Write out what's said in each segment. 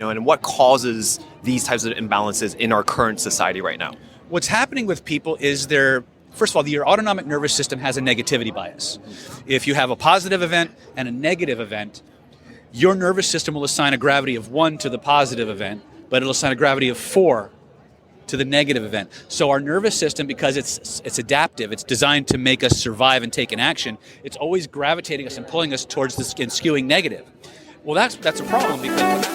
And what causes these types of imbalances in our current society right now? What's happening with people is first of all, your autonomic nervous system has a negativity bias. If you have a positive event and a negative event, your nervous system will assign a gravity of 1 to the positive event, but it'll assign a gravity of 4 to the negative event. So our nervous system, because it's adaptive, it's designed to make us survive and take an action, it's always gravitating us and pulling us towards the skin, skewing negative. Well, that's a problem because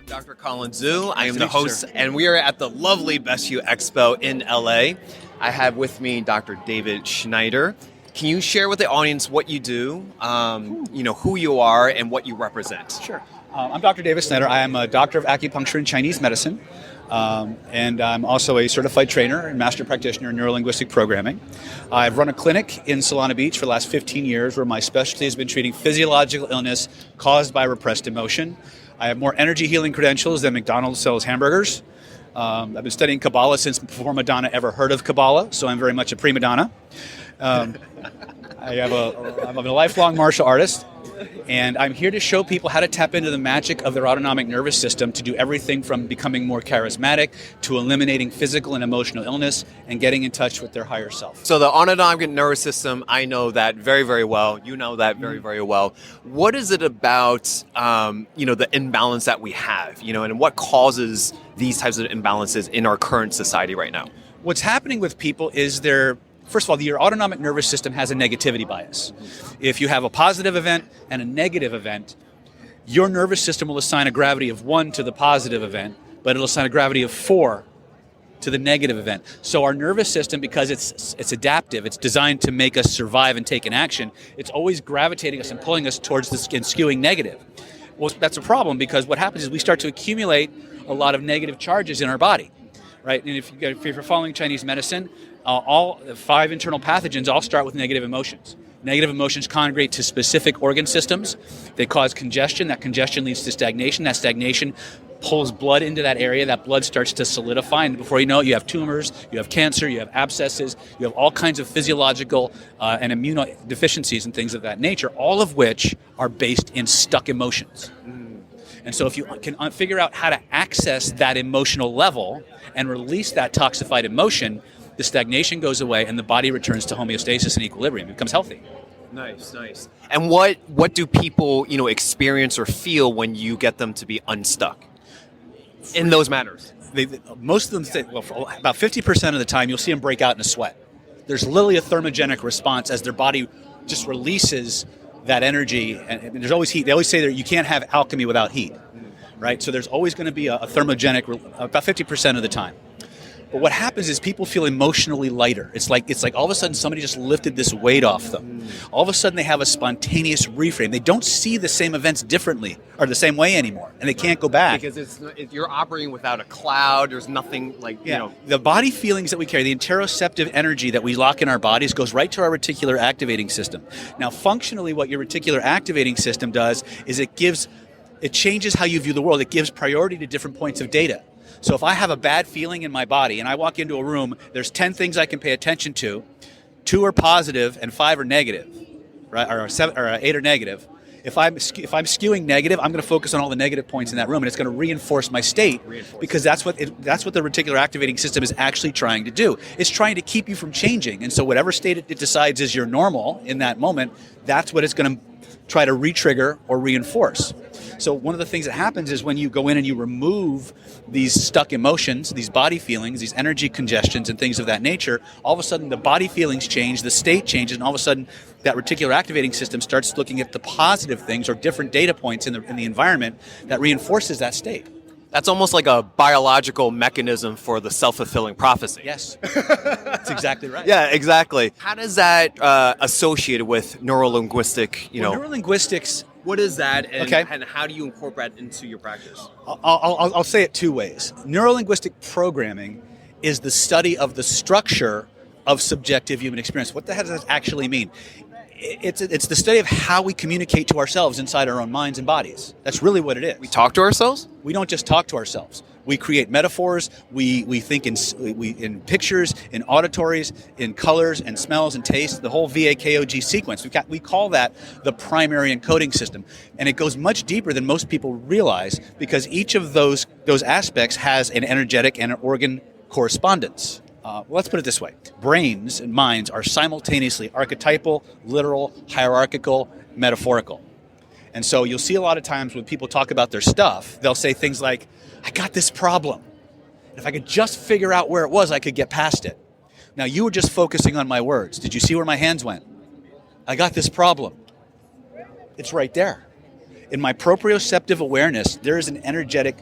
Dr. Colin Zhu. I am the Nice to meet you, host, sir. and we are at the lovely Best You Expo in LA. I have with me Dr. David SNYDER. Can you share with the audience what you do, who you are, and what you represent? Sure. I'm Dr. David SNYDER. I am a doctor of acupuncture and Chinese medicine, and I'm also a certified trainer and master practitioner in neuro-linguistic programming. I've run a clinic in Solana Beach for the last 15 years where my specialty has been treating physiological illness caused by repressed emotion. I have more energy healing credentials than McDonald's sells hamburgers. I've been studying Kabbalah since before Madonna ever heard of Kabbalah, so I'm very much a prima donna. I'm a lifelong martial artist, and I'm here to show people how to tap into the magic of their autonomic nervous system to do everything from becoming more charismatic to eliminating physical and emotional illness and getting in touch with their higher self. So the autonomic nervous system, I know that very, very well. You know that very, very well. What is it about, the imbalance that we have, and what causes these types of imbalances in our current society right now? What's happening with people is first of all, your autonomic nervous system has a negativity bias. If you have a positive event and a negative event, your nervous system will assign a gravity of 1 to the positive event, but it'll assign a gravity of 4 to the negative event. So our nervous system, because it's adaptive, it's designed to make us survive and take an action, it's always gravitating us and pulling us towards the skin, skewing negative. Well, that's a problem because what happens is we start to accumulate a lot of negative charges in our body, right? And if you're following Chinese medicine, all 5 internal pathogens all start with negative emotions. Negative emotions congregate to specific organ systems. They cause congestion. That congestion leads to stagnation. That stagnation pulls blood into that area. That blood starts to solidify, and before you know it, you have tumors, you have cancer, you have abscesses, you have all kinds of physiological and immunodeficiencies and things of that nature, all of which are based in stuck emotions. And so if you can figure out how to access that emotional level and release that toxified emotion, the stagnation goes away and the body returns to homeostasis and equilibrium. It becomes healthy. Nice. And what do people, experience or feel when you get them to be unstuck in those matters? Most of them say, for about 50% of the time, you'll see them break out in a sweat. There's literally a thermogenic response as their body just releases that energy. And there's always heat. They always say that you can't have alchemy without heat, right? So there's always going to be a thermogenic, about 50% of the time. But what happens is people feel emotionally lighter. It's like all of a sudden somebody just lifted this weight off them. All of a sudden they have a spontaneous reframe. They don't see the same events differently or the same way anymore, and they can't go back. Because you're operating without a cloud. There's nothing The body feelings that we carry, the interoceptive energy that we lock in our bodies goes right to our reticular activating system. Now, functionally, what your reticular activating system does is it changes how you view the world. It gives priority to different points of data. So if I have a bad feeling in my body and I walk into a room, there's 10 things I can pay attention to. 2 are positive and 5 are negative, right? Or 8 are negative. If I'm skewing negative, I'm going to focus on all the negative points in that room, and it's going to reinforce my state because that's what the reticular activating system is actually trying to do. It's trying to keep you from changing, and so whatever state it decides is your normal in that moment, that's what it's going to try to re-trigger or reinforce. So one of the things that happens is when you go in and you remove these stuck emotions, these body feelings, these energy congestions and things of that nature, all of a sudden the body feelings change, the state changes, and all of a sudden that reticular activating system starts looking at the positive things or different data points in the environment that reinforces that state. That's almost like a biological mechanism for the self-fulfilling prophecy. Yes, that's exactly right. Yeah, exactly. How does that associate with neuro-linguistic, Neuro-linguistics. What is that, and, Okay. and how do you incorporate that into your practice? I'll say it 2 ways. Neuro-linguistic programming is the study of the structure of subjective human experience. What the hell does that actually mean? It's the study of how we communicate to ourselves inside our own minds and bodies. That's really what it is. We talk to ourselves? We don't just talk to ourselves. We create metaphors. We think in pictures, in auditories, in colors and smells and tastes. The whole VAKOG sequence. We call that the primary encoding system, and it goes much deeper than most people realize because each of those aspects has an energetic and an organ correspondence. Let's put it this way. Brains and minds are simultaneously archetypal, literal, hierarchical, metaphorical. And so you'll see a lot of times when people talk about their stuff, they'll say things like, I got this problem. If I could just figure out where it was, I could get past it. Now, you were just focusing on my words. Did you see where my hands went? I got this problem. It's right there. In my proprioceptive awareness, there is an energetic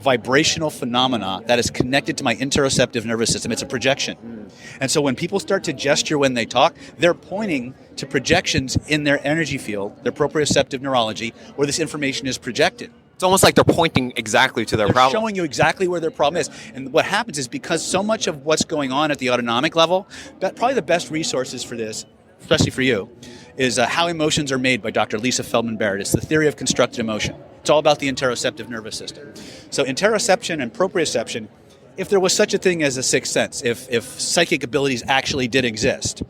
vibrational phenomena that is connected to my interoceptive nervous system. It's a projection. And so when people start to gesture when they talk, they're pointing to projections in their energy field, their proprioceptive neurology, where this information is projected. It's almost like they're pointing exactly to their problem. They're showing you exactly where their problem is. And what happens is because so much of what's going on at the autonomic level, probably the best resources for this, especially for you, is How Emotions Are Made by Dr. Lisa Feldman Barrett. It's the theory of constructed emotion. It's all about the interoceptive nervous system. So interoception and proprioception, if there was such a thing as a sixth sense, if psychic abilities actually did exist,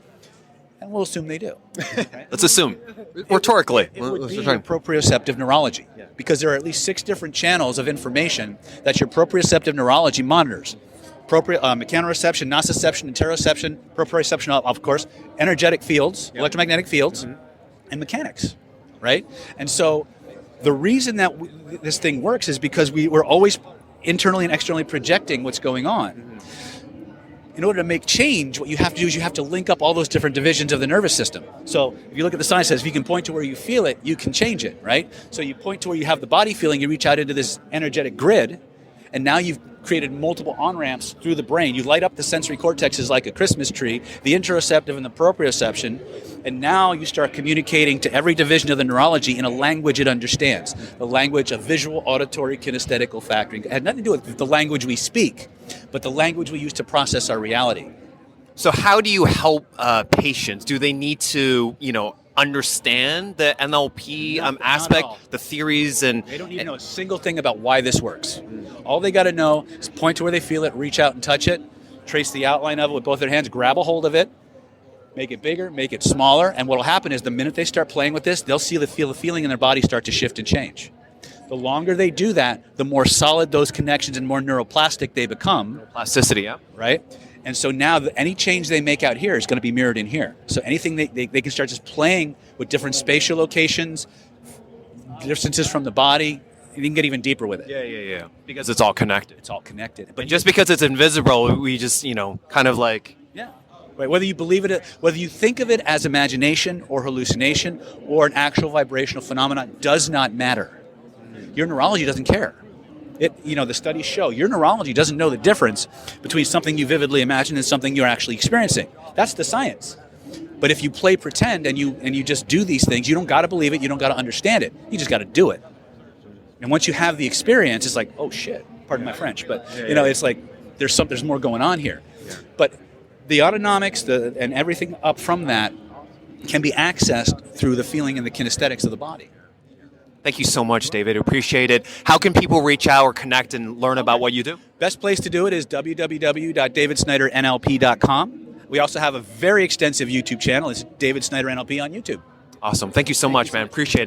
and we'll assume they do. Okay? Let's assume, rhetorically. It would be your proprioceptive neurology, because there are at least 6 different channels of information that your proprioceptive neurology monitors. Mechanoreception, nociception, interoception, proprioception, of course, energetic fields, electromagnetic fields, and mechanics, right? And so the reason that this thing works is because we're always internally and externally projecting what's going on. In order to make change, what you have to do is you have to link up all those different divisions of the nervous system. So if you look at the science, it says if you can point to where you feel it, you can change it, right? So you point to where you have the body feeling, you reach out into this energetic grid, and now you've created multiple on-ramps through the brain. You light up the sensory cortexes like a Christmas tree, the interoceptive and the proprioception, and now you start communicating to every division of the neurology in a language it understands. The language of visual, auditory, kinesthetic, olfactory. It had nothing to do with the language we speak, but the language we use to process our reality. So how do you help patients? Do they need to, understand the NLP aspect, the theories, and they don't need to know a single thing about why this works. All they got to know is point to where they feel it, reach out and touch it, trace the outline of it with both their hands, grab a hold of it, make it bigger, make it smaller, and what will happen is the minute they start playing with this, they'll feel the feeling in their body start to shift and change. The longer they do that, the more solid those connections and more neuroplastic they become. Plasticity, yeah. Right? And so now any change they make out here is going to be mirrored in here. So anything they can start just playing with different spatial locations, distances from the body, you can get even deeper with it. Yeah. Because it's all connected. It's all connected. But just because it's invisible, we just, kind of like... Yeah. Right. Whether you believe it, whether you think of it as imagination or hallucination or an actual vibrational phenomenon does not matter. Your neurology doesn't care. The studies show your neurology doesn't know the difference between something you vividly imagine and something you're actually experiencing. That's the science. But if you play pretend and you just do these things, you don't got to believe it, you don't got to understand it. You just got to do it. And once you have the experience, it's like, oh shit, pardon my French, but it's like there's more going on here. Yeah. But the autonomics and everything up from that can be accessed through the feeling and the kinesthetics of the body. Thank you so much, David. Appreciate it. How can people reach out or connect and learn about what you do? Best place to do it is www.davidsnydernlp.com. We also have a very extensive YouTube channel. It's David Snyder NLP on YouTube. Awesome. Thank you so much, man. Appreciate it.